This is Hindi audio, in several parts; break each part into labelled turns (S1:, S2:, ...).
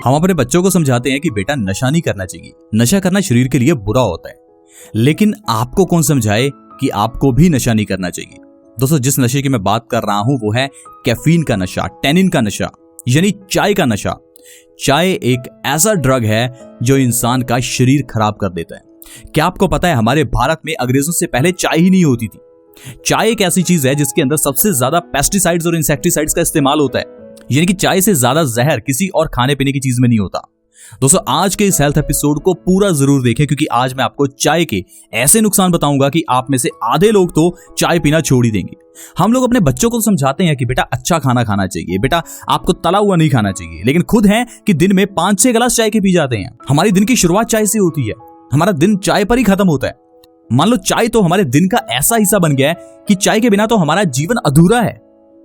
S1: हम अपने बच्चों को समझाते हैं कि बेटा नशा नहीं करना चाहिए, नशा करना शरीर के लिए बुरा होता है। लेकिन आपको कौन समझाए कि आपको भी नशा नहीं करना चाहिए। दोस्तों, जिस नशे की मैं बात कर रहा हूं वो है कैफीन का नशा, टैनिन का नशा, यानी चाय का नशा। चाय एक ऐसा ड्रग है जो इंसान का शरीर खराब कर देता है। क्या आपको पता है हमारे भारत में अंग्रेजों से पहले चाय ही नहीं होती थी। चाय एक ऐसी चीज है जिसके अंदर सबसे ज्यादा पेस्टिसाइड्स और इंसेक्टिसाइड्स का इस्तेमाल होता है, यानी कि चाय से ज्यादा जहर किसी और खाने पीने की चीज में नहीं होता। दोस्तों, आज के इस हेल्थ एपिसोड को पूरा जरूर देखें, क्योंकि आज मैं आपको चाय के ऐसे नुकसान बताऊंगा कि आप में से आधे लोग तो चाय पीना छोड़ ही देंगे। हम लोग अपने बच्चों को समझाते हैं कि बेटा अच्छा खाना खाना चाहिए, बेटा आपको तला हुआ नहीं खाना चाहिए, लेकिन खुद हैं कि दिन में 5-6 गिलास चाय के पी जाते हैं। हमारी दिन की शुरुआत चाय से होती है, हमारा दिन चाय पर ही खत्म होता है। मान लो चाय तो हमारे दिन का ऐसा हिस्सा बन गया है कि चाय के बिना तो हमारा जीवन अधूरा है।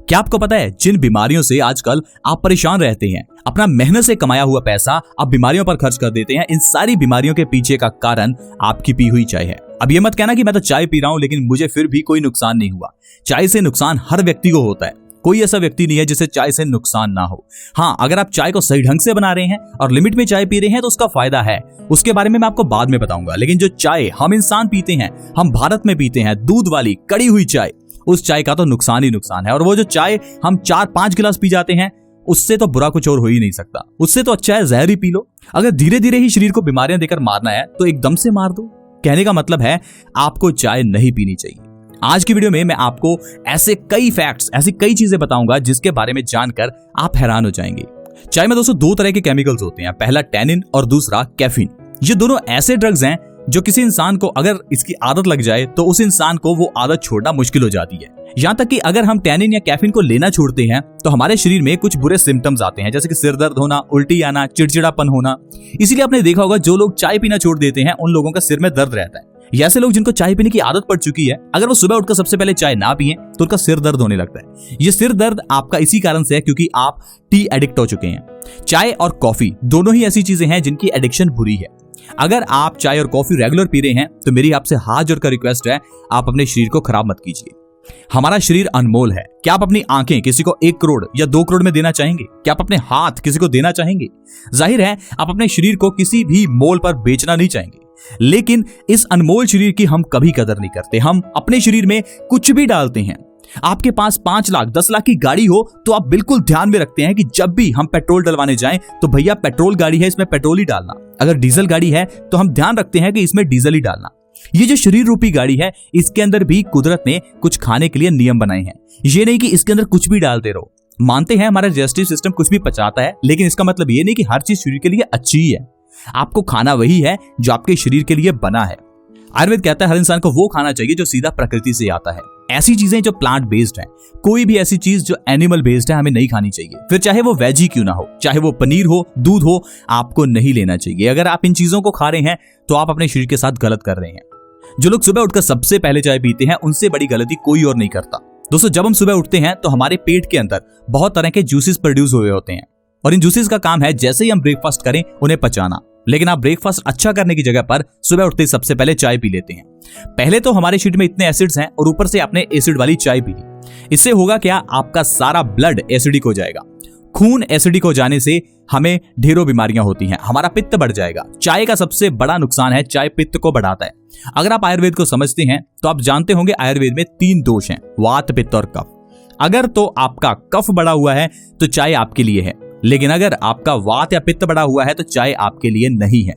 S1: क्या आपको पता है जिन बीमारियों से आजकल आप परेशान रहते हैं, अपना मेहनत से कमाया हुआ पैसा आप बीमारियों पर खर्च कर देते हैं, इन सारी बीमारियों के पीछे का कारण आपकी पी हुई चाय है। अब ये मत कहना कि मैं तो चाय पी रहा हूं लेकिन मुझे फिर भी कोई नुकसान नहीं हुआ। चाय से नुकसान हर व्यक्ति को होता है, कोई ऐसा व्यक्ति नहीं है जिसे चाय से नुकसान ना हो। हाँ, अगर आप चाय को सही ढंग से बना रहे हैं और लिमिट में चाय पी रहे हैं तो उसका फायदा है, उसके बारे में मैं आपको बाद में बताऊंगा। लेकिन जो चाय हम इंसान पीते हैं, हम भारत में पीते हैं, दूध वाली कड़ी हुई चाय, उस चाय का तो नुकसान ही नुकसान है। और वो जो चाय हम 4-5 गिलास पी जाते हैं, उससे तो बुरा कुछ और हो ही नहीं सकता। उससे तो अच्छा है जहर ही पी लो। अगर धीरे धीरे ही शरीर को बीमारियां देकर मारना है तो एकदम से मार दो। कहने का मतलब है आपको चाय नहीं पीनी चाहिए। आज की वीडियो में मैं आपको ऐसे कई फैक्ट्स, ऐसी कई चीजें बताऊंगा जिसके बारे में जानकर आप हैरान हो जाएंगे। चाय में दोस्तों 2 तरह के केमिकल्स होते हैं, पहला टैनिन और दूसरा कैफीन। ये दोनों ऐसे ड्रग्स हैं जो किसी इंसान को अगर इसकी आदत लग जाए तो उस इंसान को वो आदत छोड़ना मुश्किल हो जाती है। यहाँ तक कि अगर हम टैनिन या कैफीन को लेना छोड़ते हैं तो हमारे शरीर में कुछ बुरे सिम्टम्स आते हैं, जैसे कि सिर दर्द होना, उल्टी आना, चिड़चिड़ापन होना। इसीलिए आपने देखा होगा जो लोग चाय पीना छोड़ देते हैं उन लोगों का सिर में दर्द रहता है। ऐसे लोग जिनको चाय पीने की आदत पड़ चुकी है, अगर वो सुबह उठकर सबसे पहले चाय ना पिए तो उनका सिर दर्द होने लगता है। ये सिर दर्द आपका इसी कारण से है क्योंकि आप टी एडिक्ट हो चुके हैं। चाय और कॉफी दोनों ही ऐसी चीजें हैं जिनकी एडिक्शन बुरी है। अगर आप चाय और कॉफी रेगुलर पी रहे हैं तो मेरी आपसे हाथ जोड़कर रिक्वेस्ट है, आप अपने शरीर को खराब मत कीजिए। हमारा शरीर अनमोल है। क्या आप अपनी आंखें किसी को 1 करोड़ या 2 करोड़ में देना चाहेंगे? क्या आप अपने हाथ किसी को देना चाहेंगे? जाहिर है आप अपने शरीर को किसी भी मोल पर बेचना नहीं चाहेंगे। लेकिन इस अनमोल शरीर की हम कभी कदर नहीं करते। हम अपने शरीर में कुछ भी डालते हैं। आपके पास 5 लाख 10 लाख की गाड़ी हो तो आप बिल्कुल ध्यान में रखते हैं कि जब भी हम पेट्रोल डलवाने जाएं तो भैया पेट्रोल गाड़ी है, इसमें पेट्रोल ही डालना। अगर डीजल गाड़ी है तो हम ध्यान रखते हैं कि इसमें डीजल ही डालना। ये जो शरीर रूपी गाड़ी है, इसके अंदर भी कुदरत ने कुछ खाने के लिए नियम बनाए हैं। ये नहीं कि इसके अंदर कुछ भी डालते रहो। मानते हैं हमारा डाइजेस्टिव सिस्टम कुछ भी पचाता है, लेकिन इसका मतलब ये नहीं कि हर चीज शरीर के लिए अच्छी ही है। आपको खाना वही है जो आपके शरीर के लिए बना है। आयुर्वेद कहता है हर इंसान को वो खाना चाहिए जो सीधा प्रकृति से आता है। ऐसी चीजें जो प्लांट बेस्ड हैं, कोई भी ऐसी चीज जो एनिमल बेस्ड है हमें नहीं खानी चाहिए। फिर चाहे वो वेज ही क्यों ना हो, चाहे वो पनीर हो, दूध हो, आपको नहीं लेना चाहिए। अगर आप इन चीजों को खा रहे हैं तो आप अपने शरीर के साथ गलत कर रहे हैं। जो लोग सुबह उठकर सबसे पहले चाय पीते हैं उनसे बड़ी गलती कोई और नहीं करता। दोस्तों, जब हम सुबह उठते हैं तो हमारे पेट के अंदर बहुत तरह के जूसेस प्रोड्यूस हुए होते हैं और इन जूसेस का काम है जैसे ही हम ब्रेकफास्ट करें उन्हें पचाना। लेकिन आप ब्रेकफास्ट अच्छा करने की जगह पर सुबह उठते ही सबसे पहले चाय पी लेते हैं। पहले तो हमारे शरीर में इतने एसिड्स हैं और ऊपर से आपने एसिड वाली चाय पी ली। इससे होगा क्या, आपका सारा ब्लड एसिडिक हो जाएगा। खून एसिडिक हो जाने से हमें ढेरों बीमारियां होती हैं, हमारा पित्त बढ़ जाएगा। चाय का सबसे बड़ा नुकसान है, चाय पित्त को बढ़ाता है। अगर आप आयुर्वेद को समझते हैं तो आप जानते होंगे आयुर्वेद में 3 दोष हैं, वात, पित्त और कफ। अगर तो आपका कफ बढ़ा हुआ है तो चाय आपके लिए है, लेकिन अगर आपका वात या पित्त बढ़ा हुआ है तो चाय आपके लिए नहीं है।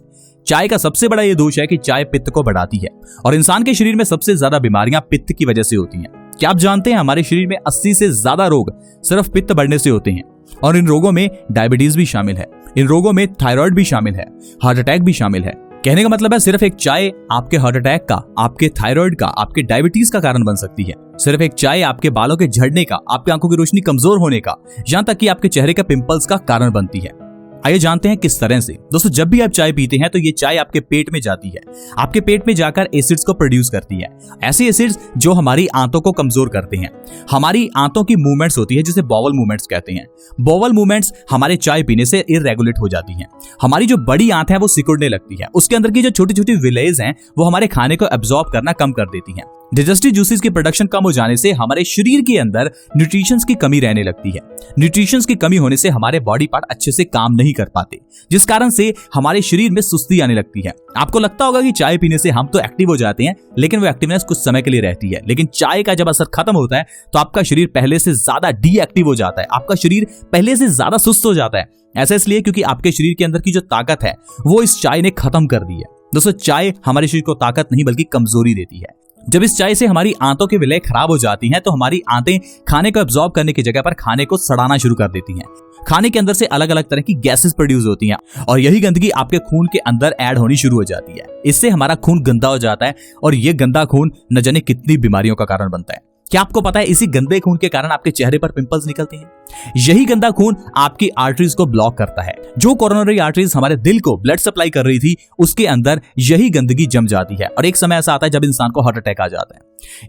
S1: चाय का सबसे बड़ा ये दोष है कि चाय पित्त को बढ़ाती है और इंसान के शरीर में सबसे ज्यादा बीमारियां पित्त की वजह से होती हैं। क्या आप जानते हैं हमारे शरीर में 80 से ज्यादा रोग सिर्फ पित्त बढ़ने से होते हैं और इन रोगों में डायबिटीज भी शामिल है, इन रोगों में थायराइड भी शामिल है, हार्ट अटैक भी शामिल है। कहने का मतलब है सिर्फ एक चाय आपके हार्ट अटैक का, आपके थायराइड का, आपके डायबिटीज का कारण बन सकती है। सिर्फ एक चाय आपके बालों के झड़ने का, आपकी आंखों की रोशनी कमजोर होने का, यहां तक कि आपके चेहरे के पिंपल्स का कारण बनती है। आइए जानते हैं किस तरह से। दोस्तों, जब भी आप चाय पीते हैं तो ये चाय आपके पेट में जाती है, आपके पेट में जाकर एसिड्स को प्रोड्यूस करती है। ऐसे एसिड्स जो हमारी आंतों को कमजोर करते हैं। हमारी आंतों की मूवमेंट्स होती है जिसे बॉवल मूवमेंट्स कहते हैं। बॉवल मूवमेंट्स हमारे चाय पीने से इरेगुलेट हो जाती हैं। हमारी जो बड़ी आंत है वो सिकुड़ने लगती है, उसके अंदर की जो छोटी छोटी विलेज हैं वो हमारे खाने को एब्जॉर्ब करना कम कर देती हैं। डाइजेस्टिव जूसेस की प्रोडक्शन कम हो जाने से हमारे शरीर के अंदर न्यूट्रिशंस की कमी रहने लगती है। न्यूट्रिशंस की कमी होने से हमारे बॉडी पार्ट अच्छे से काम नहीं नहीं कर पाते, जिस कारण से हमारे शरीर में सुस्ती आने लगती है। आपको लगता होगा कि चाय पीने से हम तो एक्टिव हो जाते हैं, लेकिन वो एक्टिवनेस कुछ समय के लिए रहती है, लेकिन चाय का जब असर खत्म होता है तो आपका शरीर पहले से ज्यादा डीएक्टिव हो जाता है, आपका शरीर पहले से ज्यादा सुस्त हो जाता है। ऐसा इसलिए क्योंकि आपके शरीर के अंदर की जो ताकत है वो इस चाय ने खत्म कर दी है। दोस्तों, चाय हमारे शरीर को ताकत नहीं बल्कि कमजोरी देती है। जब इस चाय से हमारी आंतों की विलय खराब हो जाती हैं तो हमारी आंतें खाने को एब्जॉर्ब करने की जगह पर खाने को सड़ाना शुरू कर देती हैं। खाने के अंदर से अलग अलग तरह की गैसेस प्रोड्यूस होती हैं और यही गंदगी आपके खून के अंदर ऐड होनी शुरू हो जाती है। इससे हमारा खून गंदा हो जाता है और ये गंदा खून न जाने कितनी बीमारियों का कारण बनता है। क्या आपको पता है इसी गंदे खून के कारण आपके चेहरे पर पिंपल्स निकलते हैं? यही गंदा खून आपकी आर्टरीज को ब्लॉक करता है। जो कोरोनरी आर्टरीज हमारे दिल को ब्लड सप्लाई कर रही थी उसके अंदर यही गंदगी जम जाती है और एक समय ऐसा आता है जब इंसान को हार्ट अटैक आ जाता है।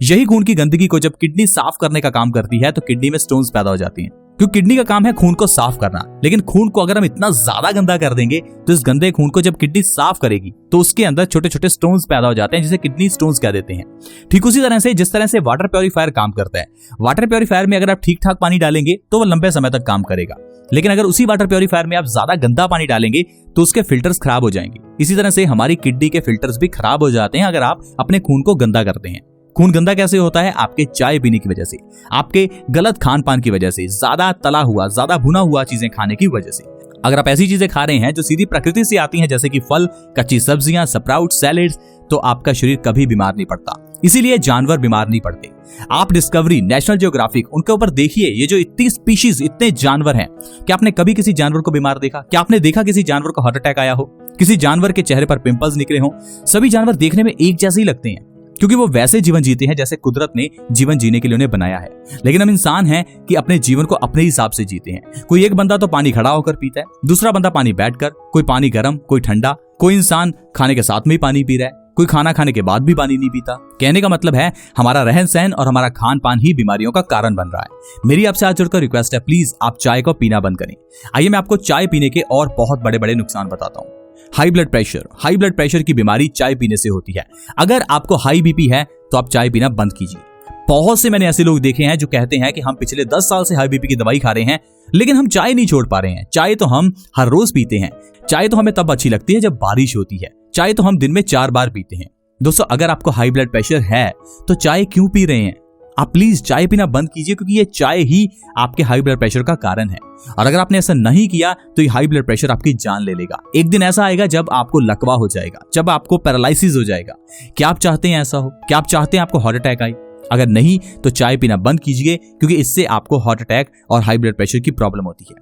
S1: यही खून की गंदगी को जब किडनी साफ करने का काम करती है तो किडनी में स्टोन्स पैदा हो जाती हैं, क्योंकि किडनी का काम है खून को साफ करना। लेकिन खून को अगर हम इतना ज्यादा गंदा कर देंगे तो इस गंदे खून को जब किडनी साफ करेगी तो उसके अंदर छोटे छोटे स्टोन्स पैदा हो जाते हैं जिसे किडनी स्टोन्स कह देते हैं। ठीक उसी तरह से जिस तरह से वाटर प्योरीफायर काम करता है, वाटर प्योरीफायर में अगर आप ठीक ठाक पानी डालेंगे तो वो लंबे समय तक काम करेगा, लेकिन अगर उसी वाटर प्योरीफायर में आप ज्यादा गंदा पानी डालेंगे तो उसके फिल्टर्स खराब हो जाएंगे। इसी तरह से हमारी किडनी के फिल्टर्स भी खराब हो जाते हैं अगर आप अपने खून को गंदा करते हैं। खून गंदा कैसे होता है? आपके चाय पीने की वजह से, आपके गलत खान पान की वजह से, ज्यादा तला हुआ, ज्यादा भुना हुआ चीजें खाने की वजह से। अगर आप ऐसी चीजें खा रहे हैं जो सीधी प्रकृति से आती हैं जैसे कि फल, कच्ची सब्जियां, स्प्राउट, सैलेड्स, तो आपका शरीर कभी बीमार नहीं पड़ता। इसीलिए जानवर बीमार नहीं पड़ते। आप डिस्कवरी, नेशनल जियोग्राफिक, उनके ऊपर देखिए, ये जो इतनी स्पीशीज, इतने जानवर हैं, क्या आपने कभी किसी जानवर को बीमार देखा? क्या आपने देखा किसी जानवर को हार्ट अटैक आया हो, किसी जानवर के चेहरे पर पिंपल्स निकले हो? सभी जानवर देखने में एक जैसे ही लगते हैं क्योंकि वो वैसे जीवन जीते हैं जैसे कुदरत ने जीवन जीने के लिए उन्हें बनाया है। लेकिन हम इंसान हैं कि अपने जीवन को अपने हिसाब से जीते हैं। कोई एक बंदा तो पानी खड़ा होकर पीता है, दूसरा बंदा पानी बैठकर, कोई पानी गर्म, कोई ठंडा, कोई इंसान खाने के साथ में ही पानी पी रहा है, कोई खाना खाने के बाद भी पानी नहीं पीता। कहने का मतलब है हमारा रहन सहन और हमारा खान पान ही बीमारियों का कारण बन रहा है। मेरी आपसे आज जुड़कर रिक्वेस्ट है, प्लीज आप चाय को पीना बंद करें। आइए मैं आपको चाय पीने के और बहुत बड़े बड़े नुकसान बताता हूँ। हाई ब्लड प्रेशर की बीमारी चाय पीने से होती है। अगर आपको हाई बीपी है तो आप चाय पीना बंद कीजिए। बहुत से मैंने ऐसे लोग देखे हैं जो कहते हैं कि हम पिछले 10 साल से हाई बीपी की दवाई खा रहे हैं लेकिन हम चाय नहीं छोड़ पा रहे हैं। चाय तो हम हर रोज पीते हैं, चाय तो हमें तब अच्छी लगती है जब बारिश होती है, चाय तो हम दिन में 4 बार पीते हैं। दोस्तों, अगर आपको हाई ब्लड प्रेशर है तो चाय क्यों पी रहे हैं? आप प्लीज चाय पीना बंद कीजिए, क्योंकि ये चाय ही आपके हाई ब्लड प्रेशर का कारण है। और अगर आपने ऐसा नहीं किया तो ये हाई ब्लड प्रेशर आपकी जान ले लेगा। एक दिन ऐसा आएगा जब आपको लकवा हो जाएगा, जब आपको पैरालिसिस हो जाएगा। क्या आप चाहते हैं ऐसा हो? क्या आप चाहते हैं आपको हार्ट अटैक आए? अगर नहीं तो चाय पीना बंद कीजिए, क्योंकि इससे आपको हार्ट अटैक और हाई ब्लड प्रेशर की प्रॉब्लम होती है।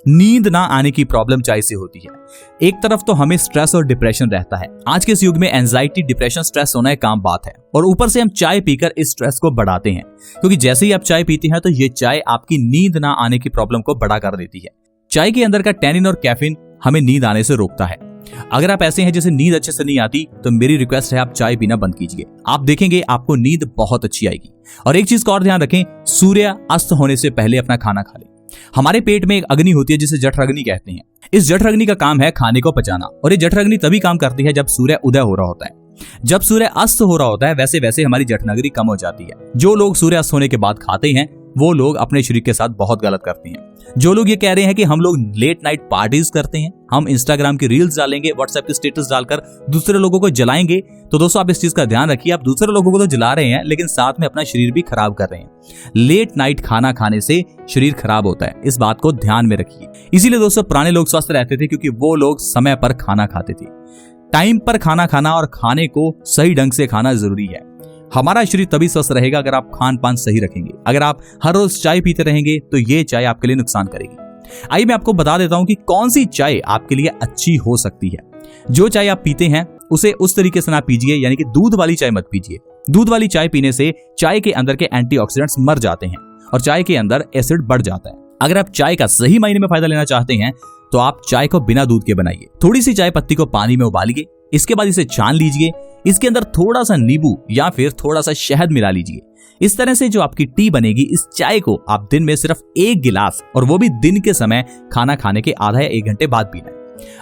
S1: नींद ना आने की प्रॉब्लम चाय से होती है। एक तरफ तो हमें स्ट्रेस और डिप्रेशन रहता है। आज के इस युग में एंजाइटी, डिप्रेशन, स्ट्रेस होना एक आम बात है और ऊपर से हम चाय पीकर इस स्ट्रेस को बढ़ाते हैं, क्योंकि जैसे ही आप चाय पीते हैं तो ये चाय आपकी नींद ना आने की प्रॉब्लम को बड़ा कर देती है। चाय के अंदर का टैनिन और कैफीन हमें नींद आने से रोकता है। अगर आप ऐसे हैं जिसे नींद अच्छे से नहीं आती तो मेरी रिक्वेस्ट है आप चाय पीना बंद कीजिए। आप देखेंगे आपको नींद बहुत अच्छी आएगी। और एक चीज का और ध्यान रखें, सूर्य अस्त होने से पहले अपना खाना खा लें। हमारे पेट में एक अग्नि होती है जिसे जठराग्नि कहते हैं। इस जठराग्नि का काम है खाने को पचाना, और ये जठराग्नि तभी काम करती है जब सूर्य उदय हो रहा होता है। जब सूर्य अस्त हो रहा होता है वैसे वैसे हमारी जठराग्नि कम हो जाती है। जो लोग सूर्य अस्त होने के बाद खाते हैं वो लोग अपने शरीर के साथ बहुत गलत करते हैं। जो लोग ये कह रहे हैं कि हम लोग लेट नाइट पार्टीज करते हैं, हम इंस्टाग्राम की रील्स डालेंगे, व्हाट्सएप की स्टेटस डालकर दूसरे लोगों को जलाएंगे, तो दोस्तों आप इस चीज का ध्यान रखिए, आप दूसरे लोगों को तो जला रहे हैं लेकिन साथ में अपना शरीर भी खराब कर रहे हैं। लेट नाइट खाना खाने से शरीर खराब होता है, इस बात को ध्यान में रखिए। इसीलिए दोस्तों पुराने लोग स्वस्थ रहते थे, क्योंकि वो लोग समय पर खाना खाते थे। टाइम पर खाना खाना और खाने को सही ढंग से खाना जरूरी है। हमारा शरीर तभी स्वस्थ रहेगा अगर आप खान पान सही रखेंगे। अगर आप हर रोज चाय पीते रहेंगे तो ये चाय आपके लिए नुकसान करेगी। आइए मैं आपको बता देता हूं कि कौन सी चाय आपके लिए अच्छी हो सकती है। जो चाय आप पीते हैं उसे उस तरीके से ना पीजिए, यानी कि दूध वाली चाय मत पीजिए। दूध वाली चाय पीने से चाय के अंदर के एंटीऑक्सीडेंट्स मर जाते हैं और चाय के अंदर एसिड बढ़ जाता है। अगर आप चाय का सही मायने में फायदा लेना चाहते हैं तो आप चाय को बिना दूध के बनाइए। थोड़ी सी चाय पत्ती को पानी में उबालिए, इसके बाद इसे छान लीजिए, इसके अंदर थोड़ा सा नींबू या फिर थोड़ा सा शहद मिला लीजिए। इस तरह से जो आपकी टी बनेगी, इस चाय को आप दिन में सिर्फ 1 गिलास, और वो भी दिन के समय खाना खाने के आधा या 1 घंटे बाद पीना है।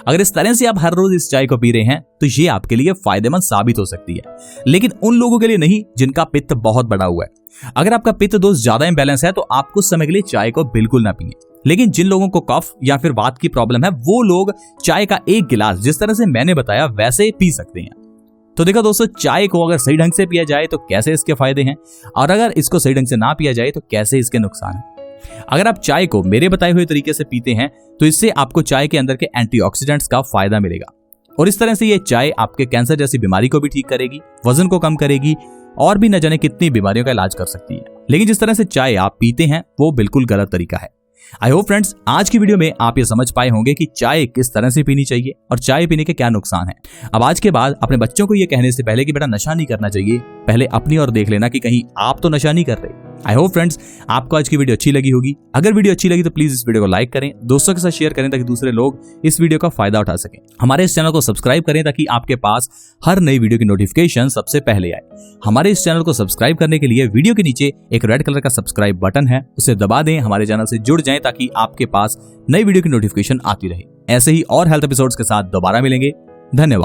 S1: अगर इस तरह से आप हर रोज इस चाय को पी रहे हैं तो ये आपके लिए फायदेमंद साबित हो सकती है, लेकिन उन लोगों के लिए नहीं जिनका पित्त बहुत बड़ा हुआ है। अगर आपका पित्त दोष ज्यादा इंबैलेंस है तो आप कुछ समय के लिए चाय को बिल्कुल ना पिए, लेकिन जिन लोगों को कफ या फिर वात की प्रॉब्लम है वो लोग चाय का एक गिलास जिस तरह से मैंने बताया वैसे पी सकते हैं। तो देखो दोस्तों, चाय को अगर सही ढंग से पिया जाए तो कैसे इसके फायदे हैं, और अगर इसको सही ढंग से ना पिया जाए तो कैसे इसके नुकसान हैं। अगर आप चाय को मेरे बताए हुए तरीके से पीते हैं तो इससे आपको चाय के अंदर के एंटीऑक्सीडेंट्स का फायदा मिलेगा, और इस तरह से ये चाय आपके कैंसर जैसी बीमारी को भी ठीक करेगी, वजन को कम करेगी, और भी न जाने कितनी बीमारियों का इलाज कर सकती है। लेकिन जिस तरह से चाय आप पीते हैं वो बिल्कुल गलत तरीका है। आई होप फ्रेंड्स, आज की वीडियो में आप ये समझ पाए होंगे कि चाय किस तरह से पीनी चाहिए और चाय पीने के क्या नुकसान हैं। अब आज के बाद अपने बच्चों को ये कहने से पहले कि बेटा नशा नहीं करना चाहिए, पहले अपनी ओर देख लेना कि कहीं आप तो नशा नहीं कर रहे। आई होप फ्रेंड्स, आपको आज की वीडियो अच्छी लगी होगी। अगर वीडियो अच्छी लगी तो प्लीज इस वीडियो को लाइक करें, दोस्तों के साथ शेयर करें ताकि दूसरे लोग इस वीडियो का फायदा उठा सकें। हमारे इस चैनल को सब्सक्राइब करें ताकि आपके पास हर नई वीडियो की नोटिफिकेशन सबसे पहले आए। हमारे इस चैनल को सब्सक्राइब करने के लिए वीडियो के नीचे एक रेड कलर का सब्सक्राइब बटन है, उसे दबा दें, हमारे चैनल से जुड़ जाएं ताकि आपके पास नई वीडियो की नोटिफिकेशन आती रहे। ऐसे ही और हेल्थ एपिसोड्स के साथ दोबारा मिलेंगे। धन्यवाद।